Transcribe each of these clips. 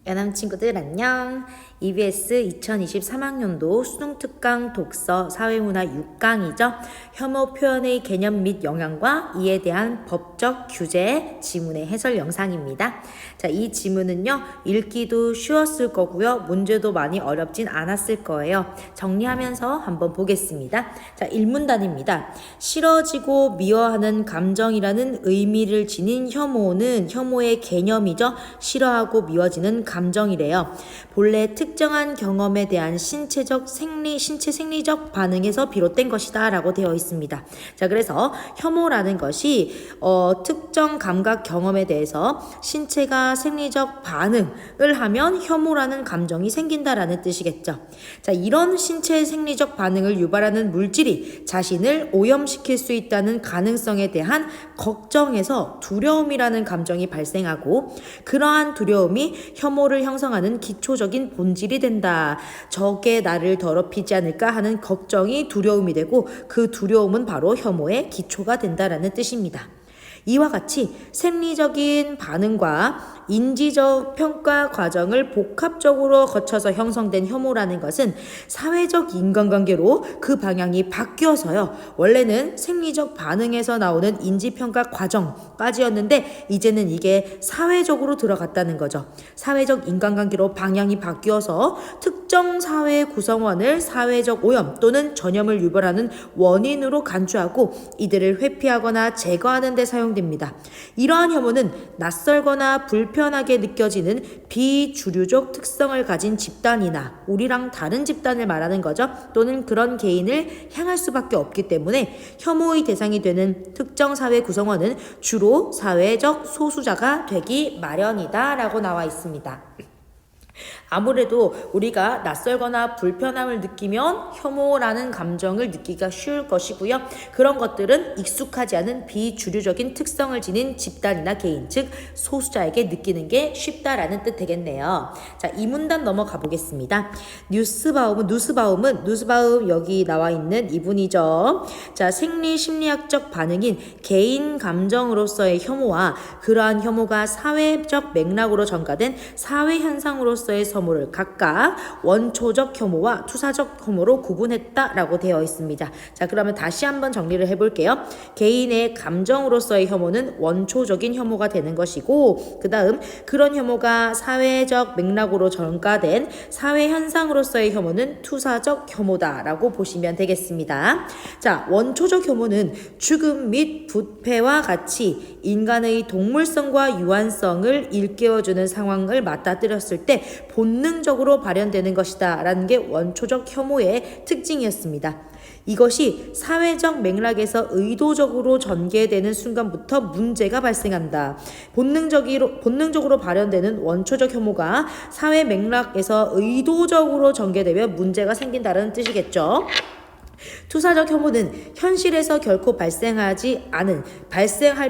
연암 친구들 안녕. EBS 2023학년도 수능특강 독서 사회문화 6강이죠. 혐오 표현의 개념 및 영향과 이에 대한 법적 규제 지문의 해설 영상입니다. 자, 이 지문은요, 읽기도 쉬웠을 거고요. 문제도 많이 어렵진 않았을 거예요. 정리하면서 한번 보겠습니다. 자, 1문단입니다. 싫어지고 미워하는 감정이라는 의미를 지닌 혐오는 혐오의 개념이죠. 싫어하고 미워지는 감정이래요. 본래 특정한 경험에 대한 신체 생리적 반응에서 비롯된 것이다 라고 되어 있습니다. 자, 그래서 혐오라는 것이 특정 감각 경험에 대해서 신체가 생리적 반응을 하면 혐오라는 감정이 생긴다라는 뜻이겠죠. 자, 이런 신체 생리적 반응을 유발하는 물질이 자신을 오염시킬 수 있다는 가능성에 대한 걱정에서 두려움이라는 감정이 발생하고, 그러한 두려움이 혐오를 형성하는 기초적인 본질이 된다. 저게 나를 더럽히지 않을까 하는 걱정이 두려움이 되고, 그 두려움은 바로 혐오의 기초가 된다라는 뜻입니다. 이와 같이 생리적인 반응과 인지적 평가 과정을 복합적으로 거쳐서 형성된 혐오라는 것은 사회적 인간관계로 그 방향이 바뀌어서요, 원래는 생리적 반응에서 나오는 인지평가 과정까지였는데 이제는 이게 사회적으로 들어갔다는 거죠. 사회적 인간관계로 방향이 바뀌어서 특정 사회 구성원을 사회적 오염 또는 전염을 유발하는 원인으로 간주하고 이들을 회피하거나 제거하는 데 사용됩니다. 이러한 혐오는 낯설거나 불편하게 느껴지는 비주류적 특성을 가진 집단이나 우리랑 다른 집단을 말하는 거죠. 또는 그런 개인을 향할 수밖에 없기 때문에 혐오의 대상이 되는 특정 사회 구성원은 주로 사회적 소수자가 되기 마련이다 라고 나와 있습니다. 아무래도 우리가 낯설거나 불편함을 느끼면 혐오라는 감정을 느끼기가 쉬울 것이고요. 그런 것들은 익숙하지 않은 비주류적인 특성을 지닌 집단이나 개인, 즉 소수자에게 느끼는 게 쉽다라는 뜻 되겠네요. 자, 이 문단 넘어가 보겠습니다. 누스바움 여기 나와 있는 이분이죠. 자, 생리심리학적 반응인 개인 감정으로서의 혐오와 그러한 혐오가 사회적 맥락으로 전가된 사회 현상으로서의 혐오를 각각 원초적 혐오와 투사적 혐오로 구분했다라고 되어 있습니다. 자, 그러면 다시 한번 정리를 해볼게요. 개인의 감정으로서의 혐오는 원초적인 혐오가 되는 것이고, 그 다음 그런 혐오가 사회적 맥락으로 전가된 사회 현상으로서의 혐오는 투사적 혐오다라고 보시면 되겠습니다. 자, 원초적 혐오는 죽음 및 부패와 같이 인간의 동물성과 유한성을 일깨워주는 상황을 맞닥뜨렸을 때 본능적으로 발현되는 것이다 라는 게 원초적 혐오의 특징이었습니다. 이것이 사회적 맥락에서 의도적으로 전개되는 순간부터 문제가 발생한다. 본능적으로 발현되는 원초적 혐오가 사회 맥락에서 의도적으로 전개되면 문제가 생긴다는 뜻이겠죠. 투사적 혐오는 현실에서 결코 발생할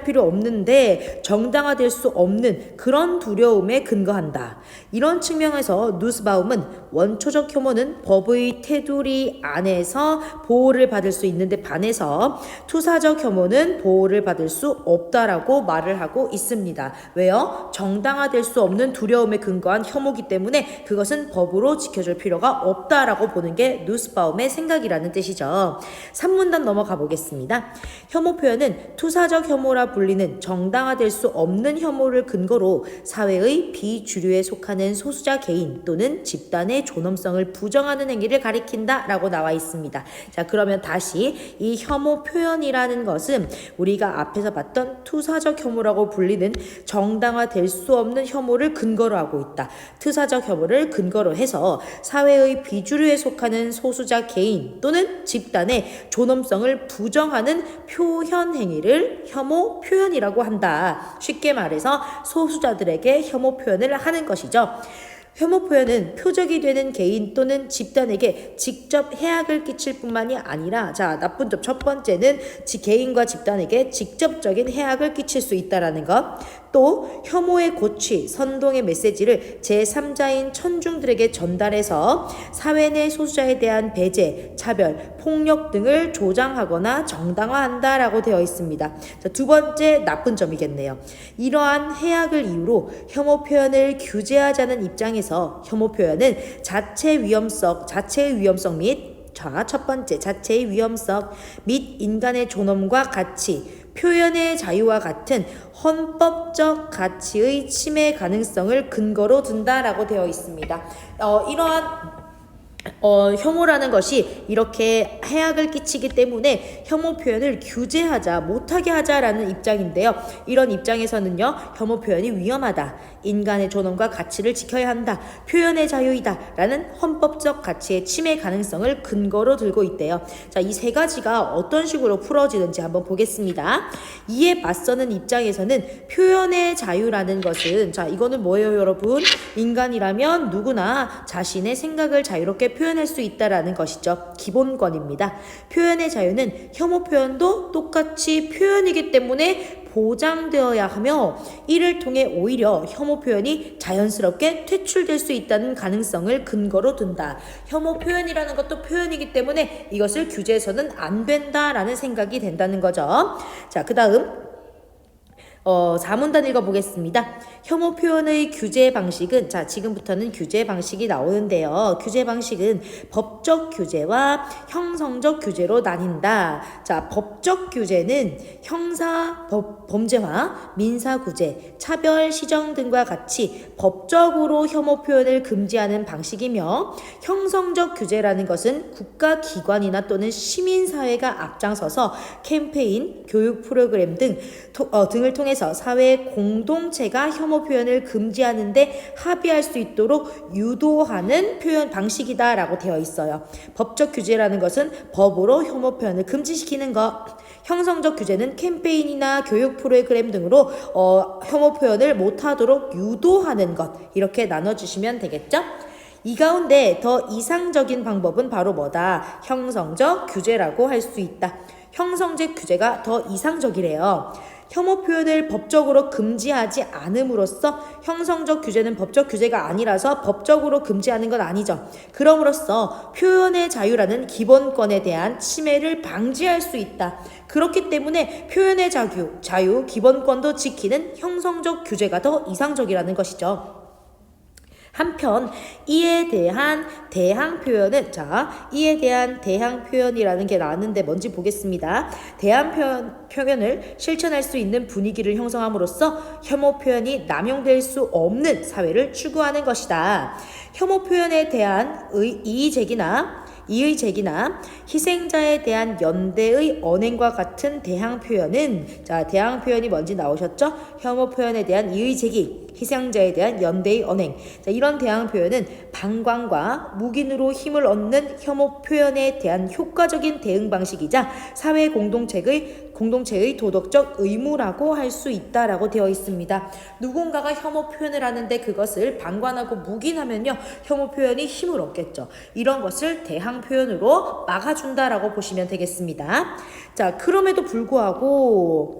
필요 없는데 정당화될 수 없는 그런 두려움에 근거한다. 이런 측면에서 누스바움은 원초적 혐오는 법의 테두리 안에서 보호를 받을 수 있는데 반해서 투사적 혐오는 보호를 받을 수 없다라고 말을 하고 있습니다. 왜요? 정당화될 수 없는 두려움에 근거한 혐오이기 때문에 그것은 법으로 지켜줄 필요가 없다라고 보는 게 누스바움의 생각이라는 뜻이죠. 3문단 넘어가 보겠습니다. 혐오 표현은 투사적 혐오라 불리는 정당화될 수 없는 혐오를 근거로 사회의 비주류에 속하는 소수자 개인 또는 집단의 존엄성을 부정하는 행위를 가리킨다 라고 나와 있습니다. 자, 그러면 다시 이 혐오 표현이라는 것은 우리가 앞에서 봤던 투사적 혐오라고 불리는 정당화될 수 없는 혐오를 근거로 하고 있다. 투사적 혐오를 근거로 해서 사회의 비주류에 속하는 소수자 개인 또는 집단의 존엄성을 부정하는 표현 행위를 혐오 표현이라고 한다. 쉽게 말해서 소수자들에게 혐오 표현을 하는 것이죠. 혐오 표현은 표적이 되는 개인 또는 집단에게 직접 해악을 끼칠 뿐만이 아니라, 자, 나쁜 점 첫 번째는 개인과 집단에게 직접적인 해악을 끼칠 수 있다라는 것. 또 혐오의 고취, 선동의 메시지를 제3자인 천중들에게 전달해서 사회 내 소수자에 대한 배제, 차별, 폭력 등을 조장하거나 정당화한다라고 되어 있습니다. 자, 두 번째 나쁜 점이겠네요. 이러한 해악을 이유로 혐오 표현을 규제하자는 입장에서 혐오 표현은 자체의 위험성 및 자, 첫 번째, 자체의 위험성 및 인간의 존엄과 가치, 표현의 자유와 같은 헌법적 가치의 침해 가능성을 근거로 둔다라고 되어 있습니다. 이러한 혐오라는 것이 이렇게 해악을 끼치기 때문에 혐오 표현을 규제하자, 못하게 하자라는 입장인데요. 이런 입장에서는요, 혐오 표현이 위험하다, 인간의 존엄과 가치를 지켜야 한다, 표현의 자유이다 라는 헌법적 가치의 침해 가능성을 근거로 들고 있대요. 자, 이 세 가지가 어떤 식으로 풀어지는지 한번 보겠습니다. 이에 맞서는 입장에서는 표현의 자유라는 것은, 자, 이거는 뭐예요, 여러분? 인간이라면 누구나 자신의 생각을 자유롭게 표현할 수 있다라는 것이죠. 기본권입니다. 표현의 자유는 혐오 표현도 똑같이 표현이기 때문에 보장되어야 하며, 이를 통해 오히려 혐오 표현이 자연스럽게 퇴출될 수 있다는 가능성을 근거로 둔다. 혐오 표현이라는 것도 표현이기 때문에 이것을 규제해서는 안 된다라는 생각이 된다는 거죠. 자, 그 다음 4문단 읽어보겠습니다. 혐오 표현의 규제 방식은, 자, 지금부터는 규제 방식이 나오는데요. 규제 방식은 법적 규제와 형성적 규제로 나뉜다. 자, 법적 규제는 형사 범죄와 민사 구제, 차별, 시정 등과 같이 법적으로 혐오 표현을 금지하는 방식이며, 형성적 규제라는 것은 국가기관이나 또는 시민사회가 앞장서서 캠페인, 교육 프로그램 등을 통해서 사회 공동체가 혐오 표현을 금지하는데 합의할 수 있도록 유도하는 표현 방식이다라고 되어 있어요. 법적 규제라는 것은 법으로 혐오 표현을 금지시키는 것, 형성적 규제는 캠페인이나 교육 프로그램 등으로 혐오 표현을 못하도록 유도하는 것, 이렇게 나눠주시면 되겠죠? 이 가운데 더 이상적인 방법은 바로 뭐다? 형성적 규제라고 할 수 있다. 형성적 규제가 더 이상적이래요. 혐오 표현을 법적으로 금지하지 않음으로써 형성적 규제는 법적 규제가 아니라서 법적으로 금지하는 건 아니죠. 그럼으로써 표현의 자유라는 기본권에 대한 침해를 방지할 수 있다. 그렇기 때문에 표현의 자유, 기본권도 지키는 형성적 규제가 더 이상적이라는 것이죠. 한편 이에 대한 대항 표현은, 자, 이에 대한 대항 표현이라는 게 나왔는데 뭔지 보겠습니다. 대항 표현을 실천할 수 있는 분위기를 형성함으로써 혐오 표현이 남용될 수 없는 사회를 추구하는 것이다. 혐오 표현에 대한 이의 제기나 희생자에 대한 연대의 언행과 같은 대항 표현은, 자, 대항 표현이 뭔지 나오셨죠? 혐오 표현에 대한 이의 제기, 희생자에 대한 연대의 언행. 자, 이런 대항 표현은 방관과 묵인으로 힘을 얻는 혐오 표현에 대한 효과적인 대응 방식이자 사회 공동체의 도덕적 의무라고 할 수 있다라고 되어 있습니다. 누군가가 혐오 표현을 하는데 그것을 방관하고 묵인하면요, 혐오 표현이 힘을 얻겠죠. 이런 것을 대항 표현으로 막아준다라고 보시면 되겠습니다. 자, 그럼에도 불구하고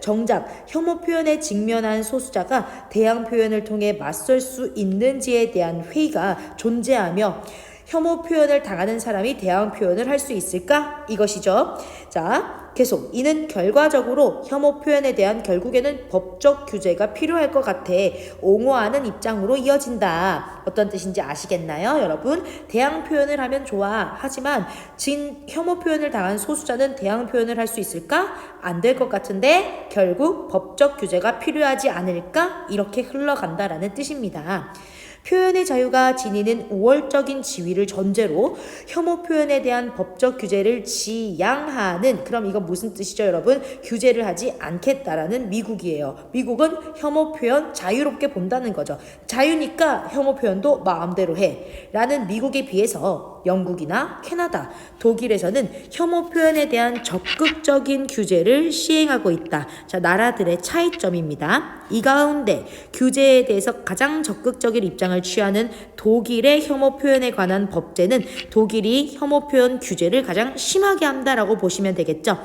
정작 혐오 표현에 직면한 소수자가 대항 표현을 통해 맞설 수 있는지에 대한 회의가 존재하며, 혐오 표현을 당하는 사람이 대항 표현을 할 수 있을까? 이것이죠. 자, 계속 이는 결과적으로 혐오 표현에 대한 결국에는 법적 규제가 필요할 것 같아 옹호하는 입장으로 이어진다. 어떤 뜻인지 아시겠나요, 여러분? 대항 표현을 하면 좋아. 하지만 혐오 표현을 당한 소수자는 대항 표현을 할 수 있을까? 안 될 것 같은데 결국 법적 규제가 필요하지 않을까? 이렇게 흘러간다라는 뜻입니다. 표현의 자유가 지니는 우월적인 지위를 전제로 혐오 표현에 대한 법적 규제를 지양하는, 그럼 이건 무슨 뜻이죠, 여러분? 규제를 하지 않겠다라는 미국이에요. 미국은 혐오 표현 자유롭게 본다는 거죠. 자유니까 혐오 표현도 마음대로 해 라는 미국에 비해서 영국이나 캐나다, 독일에서는 혐오 표현에 대한 적극적인 규제를 시행하고 있다. 자, 나라들의 차이점입니다. 이 가운데 규제에 대해서 가장 적극적인 입장을 취하는 독일의 혐오 표현에 관한 법제는 독일이 혐오 표현 규제를 가장 심하게 한다라고 보시면 되겠죠.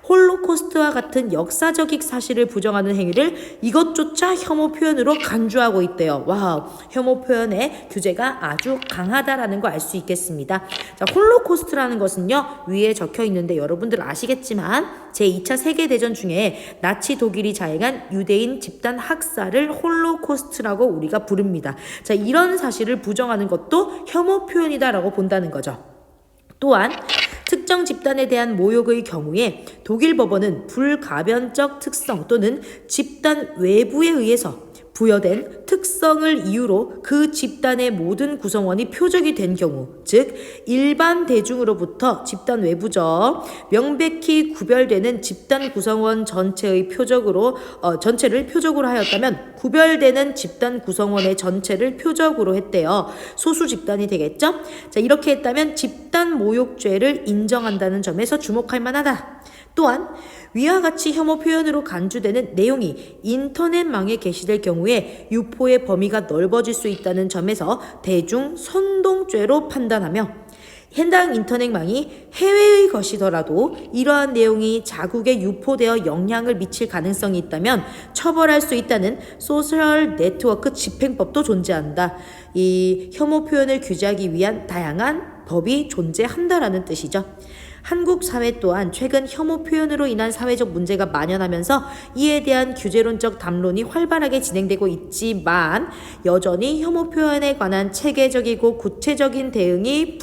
홀로코스트와 같은 역사적인 사실을 부정하는 행위를 이것조차 혐오 표현으로 간주하고 있대요. 와우, 혐오 표현의 규제가 아주 강하다라는 거 알 수 있겠습니다. 자, 홀로코스트라는 것은요, 위에 적혀 있는데 여러분들 아시겠지만 제2차 세계대전 중에 나치 독일이 자행한 유대인 집단 학살을 홀로코스트라고 우리가 부릅니다. 자, 이런 사실을 부정하는 것도 혐오 표현이다라고 본다는 거죠. 또한 특정 집단에 대한 모욕의 경우에 독일 법원은 불가변적 특성 또는 집단 외부에 의해서 부여된 특성을 이유로 그 집단의 모든 구성원이 표적이 된 경우, 즉 일반 대중으로부터 집단 외부적 명백히 구별되는 집단 구성원 전체의 전체를 표적으로 하였다면 구별되는 집단 구성원의 전체를 표적으로 했대요. 소수 집단이 되겠죠? 자, 이렇게 했다면 집단 모욕죄를 인정한다는 점에서 주목할 만하다. 또한 위와 같이 혐오 표현으로 간주되는 내용이 인터넷망에 게시될 경우에 유포의 범위가 넓어질 수 있다는 점에서 대중 선동죄로 판단하며 해당 인터넷망이 해외의 것이더라도 이러한 내용이 자국에 유포되어 영향을 미칠 가능성이 있다면 처벌할 수 있다는 소셜 네트워크 집행법도 존재한다. 이 혐오 표현을 규제하기 위한 다양한 법이 존재한다라는 뜻이죠. 한국 사회 또한 최근 혐오 표현으로 인한 사회적 문제가 만연하면서 이에 대한 규제론적 담론이 활발하게 진행되고 있지만 여전히 혐오 표현에 관한 체계적이고 구체적인 대응이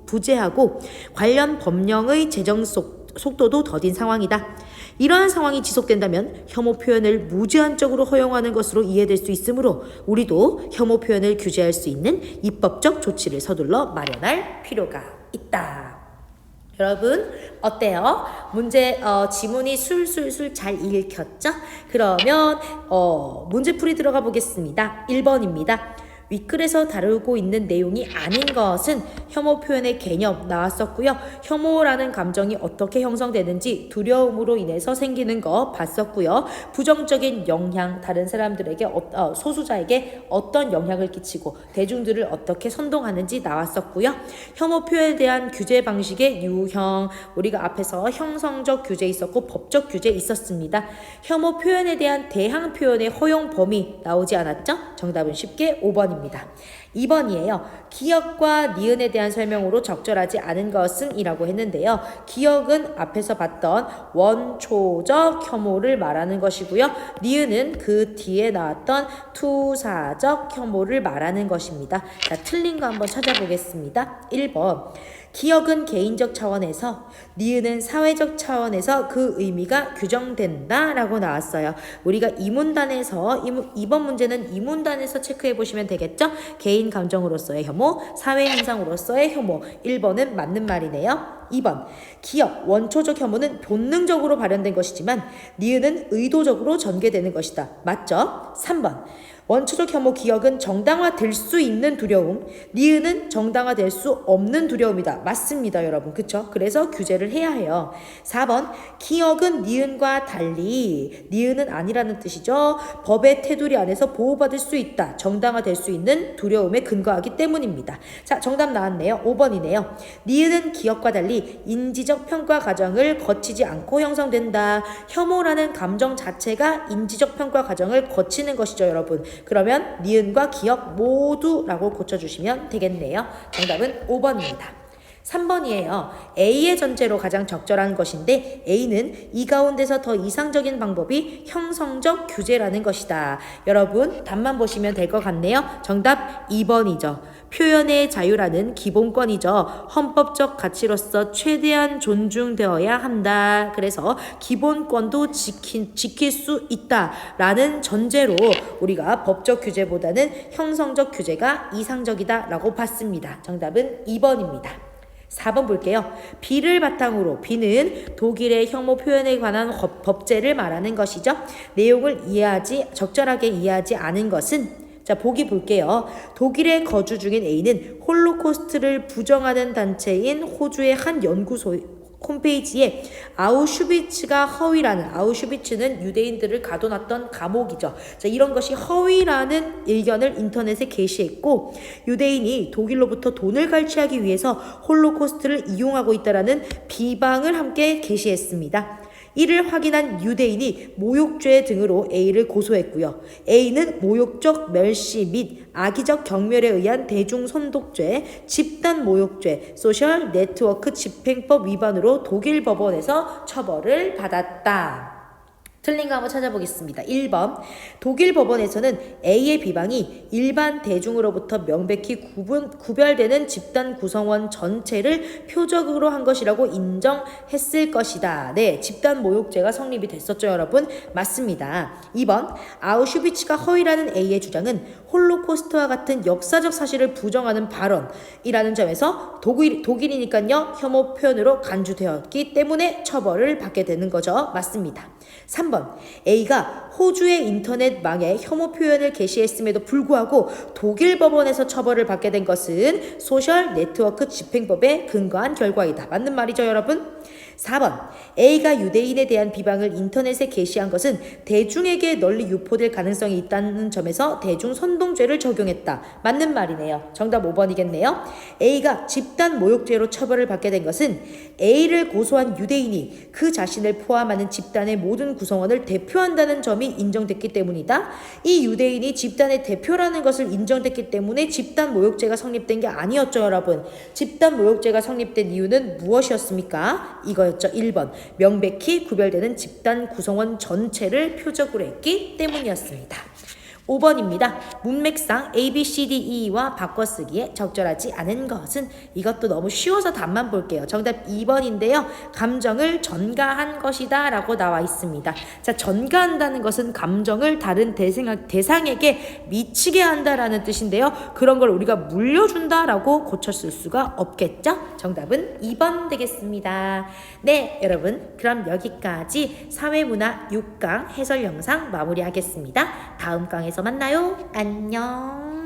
부재하고 관련 법령의 제정 속도도 더딘 상황이다. 이러한 상황이 지속된다면 혐오 표현을 무제한적으로 허용하는 것으로 이해될 수 있으므로 우리도 혐오 표현을 규제할 수 있는 입법적 조치를 서둘러 마련할 필요가 있다. 여러분 어때요? 문제 지문이 술술술 잘 읽혔죠? 그러면 문제풀이 들어가 보겠습니다. 1번입니다. 윗글에서 다루고 있는 내용이 아닌 것은 혐오 표현의 개념 나왔었고요. 혐오라는 감정이 어떻게 형성되는지 두려움으로 인해서 생기는 거 봤었고요. 부정적인 영향, 다른 사람들에게 소수자에게 어떤 영향을 끼치고 대중들을 어떻게 선동하는지 나왔었고요. 혐오 표현에 대한 규제 방식의 유형, 우리가 앞에서 형성적 규제 있었고 법적 규제 있었습니다. 혐오 표현에 대한 대항 표현의 허용 범위 나오지 않았죠? 정답은 쉽게 5번입니다. 2번이에요. 기역과 니은에 대한 설명으로 적절하지 않은 것은 이라고 했는데요. 기역은 앞에서 봤던 원초적 혐오를 말하는 것이고요. 니은은 그 뒤에 나왔던 투사적 혐오를 말하는 것입니다. 자, 틀린 거 한번 찾아보겠습니다. 1번. 기역은 개인적 차원에서, 니은은 사회적 차원에서 그 의미가 규정된다 라고 나왔어요. 우리가 이번 문제는 이문단에서 체크해 보시면 되겠죠? 개인 감정으로서의 혐오, 사회 현상으로서의 혐오. 1번은 맞는 말이네요. 2번. 기역, 원초적 혐오는 본능적으로 발현된 것이지만 니은은 의도적으로 전개되는 것이다. 맞죠? 3번. 원초적 혐오 기역은 정당화될 수 있는 두려움, 니은은 정당화될 수 없는 두려움이다. 맞습니다, 여러분. 그쵸? 그래서 규제를 해야 해요. 4번, 기역은 니은과 달리, 니은은 아니라는 뜻이죠. 법의 테두리 안에서 보호받을 수 있다. 정당화될 수 있는 두려움에 근거하기 때문입니다. 자, 정답 나왔네요. 5번이네요. 니은은 기역과 달리 인지적 평가 과정을 거치지 않고 형성된다. 혐오라는 감정 자체가 인지적 평가 과정을 거치는 것이죠, 여러분. 그러면 니은과 기역 모두라고 고쳐주시면 되겠네요. 정답은 5번입니다. 3번이에요. A의 전제로 가장 적절한 것인데 A는 이 가운데서 더 이상적인 방법이 형성적 규제라는 것이다. 여러분 답만 보시면 될 것 같네요. 정답 2번이죠. 표현의 자유라는 기본권이죠. 헌법적 가치로서 최대한 존중되어야 한다. 그래서 기본권도 지킬 수 있다라는 전제로 우리가 법적 규제보다는 형성적 규제가 이상적이다 라고 봤습니다. 정답은 2번입니다. 4번 볼게요. B를 바탕으로, B는 독일의 혐오 표현에 관한 법제를 말하는 것이죠. 내용을 적절하게 이해하지 않은 것은, 자, 보기 볼게요. 독일에 거주 중인 A는 홀로코스트를 부정하는 단체인 호주의 한 연구소 홈페이지에 아우슈비츠가 허위라는, 아우슈비츠는 유대인들을 가둬놨던 감옥이죠. 자, 이런 것이 허위라는 의견을 인터넷에 게시했고, 유대인이 독일로부터 돈을 갈취하기 위해서 홀로코스트를 이용하고 있다라는 비방을 함께 게시했습니다. 이를 확인한 유대인이 모욕죄 등으로 A를 고소했고요. A는 모욕적 멸시 및 악의적 경멸에 의한 대중손독죄, 집단 모욕죄, 소셜 네트워크 집행법 위반으로 독일 법원에서 처벌을 받았다. 틀린 거 한번 찾아보겠습니다. 1번 독일 법원에서는 A의 비방이 일반 대중으로부터 명백히 구별되는 집단 구성원 전체를 표적으로 한 것이라고 인정했을 것이다. 네, 집단 모욕죄가 성립이 됐었죠, 여러분? 맞습니다. 2번 아우슈비츠가 허위라는 A의 주장은 홀로코스트와 같은 역사적 사실을 부정하는 발언이라는 점에서 독일이니까요, 혐오 표현으로 간주되었기 때문에 처벌을 받게 되는 거죠. 맞습니다. 3번 A가 호주의 인터넷망에 혐오 표현을 게시했음에도 불구하고 독일 법원에서 처벌을 받게 된 것은 소셜 네트워크 집행법에 근거한 결과이다. 맞는 말이죠, 여러분? 4번 A가 유대인에 대한 비방을 인터넷에 게시한 것은 대중에게 널리 유포될 가능성이 있다는 점에서 대중선동죄를 적용했다. 맞는 말이네요. 정답 5번이겠네요. A가 집단 모욕죄로 처벌을 받게 된 것은 A를 고소한 유대인이 그 자신을 포함하는 집단의 모든 구성원을 대표한다는 점이 인정됐기 때문이다. 이 유대인이 집단의 대표라는 것을 인정됐기 때문에 집단 모욕죄가 성립된 게 아니었죠, 여러분. 집단 모욕죄가 성립된 이유는 무엇이었습니까? 이거였죠. 1번 명백히 구별되는 집단 구성원 전체를 표적으로 했기 때문이었습니다. 5번입니다. 문맥상 A, B, C, D, E와 바꿔쓰기에 적절하지 않은 것은 이것도 너무 쉬워서 답만 볼게요. 정답 2번인데요. 감정을 전가한 것이다 라고 나와 있습니다. 자, 전가한다는 것은 감정을 다른 대상에게 미치게 한다라는 뜻인데요. 그런 걸 우리가 물려준다 라고 고쳤을 수가 없겠죠? 정답은 2번 되겠습니다. 네, 여러분 그럼 여기까지 사회문화 6강 해설 영상 마무리하겠습니다. 다음 강에서 만나요. 안녕.